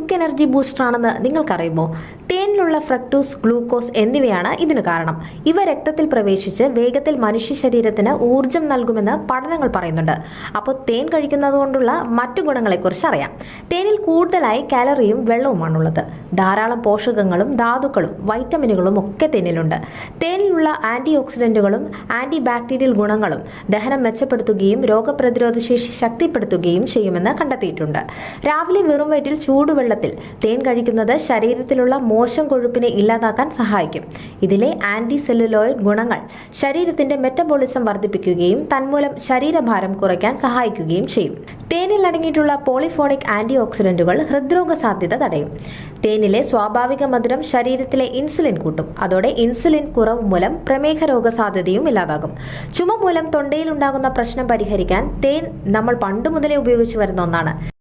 Quick energy booster ആണെന്ന് നിങ്ങൾക്കറിയുമോ? തേനിലുള്ള fructose, glucose എന്നിവയാണ് ഇതിന് കാരണം. ഇവ രക്തത്തിൽ പ്രവേശിച്ച് വേഗത്തിൽ മനുഷ്യ ശരീരത്തിന് ഊർജം നൽകുമെന്ന് പഠനങ്ങൾ പറയുന്നുണ്ട്. അപ്പോൾ തേൻ കഴിക്കുന്നത് കൊണ്ടുള്ള മറ്റു ഗുണങ്ങളെക്കുറിച്ച് അറിയാം. തേനിൽ കൂടുതലായി കാലറിയും വെള്ളവുമാണുള്ളത്. ധാരാളം പോഷകങ്ങളും ധാതുക്കളും വൈറ്റമിനുകളും ഒക്കെ തേനിലുണ്ട്. തേനിലുള്ള ആന്റി ഓക്സിഡന്റുകളും ആന്റി ബാക്ടീരിയൽ ഗുണങ്ങളും ദഹനം മെച്ചപ്പെടുത്തുകയും രോഗപ്രതിരോധ ശേഷി ശക്തിപ്പെടുത്തുകയും ചെയ്യുമെന്ന് കണ്ടെത്തിയിട്ടുണ്ട്. രാവിലെ വെറും വയറ്റിൽ ചൂടുവെള്ളത്തിൽ തേൻ കഴിക്കുന്നത് ശരീരത്തിലുള്ള മോശം കൊഴുപ്പിനെ ഇല്ലാതാക്കാൻ സഹായിക്കും. ഇതിലെ ആന്റി സെല്ലുലോയിഡ് ഗുണങ്ങൾ ശരീരത്തിന്റെ മെറ്റബോളിസം വർദ്ധിപ്പിക്കുകയും തന്മൂലം ശരീരഭാരം കുറയ്ക്കാൻ സഹായിക്കുകയും ചെയ്യും. തേനിൽ അടങ്ങിയിട്ടുള്ള പോളിഫോണിക് ആന്റി ഓക്സിഡന്റുകൾ ഹൃദ്രോഗ സാധ്യത തടയും. തേനിലെ സ്വാഭാവിക മധുരം ശരീരത്തിലെ ഇൻസുലിൻ കൂട്ടും. അതോടെ ഇൻസുലിൻ കുറവ് മൂലം പ്രമേഹ രോഗ സാധ്യതയും ഇല്ലാതാകും. ചുമ മൂലം തൊണ്ടയിൽ ഉണ്ടാകുന്ന പ്രശ്നം പരിഹരിക്കാൻ തേൻ നമ്മൾ പണ്ട് മുതലേ ഉപയോഗിച്ചു വരുന്ന ഒന്നാണ്.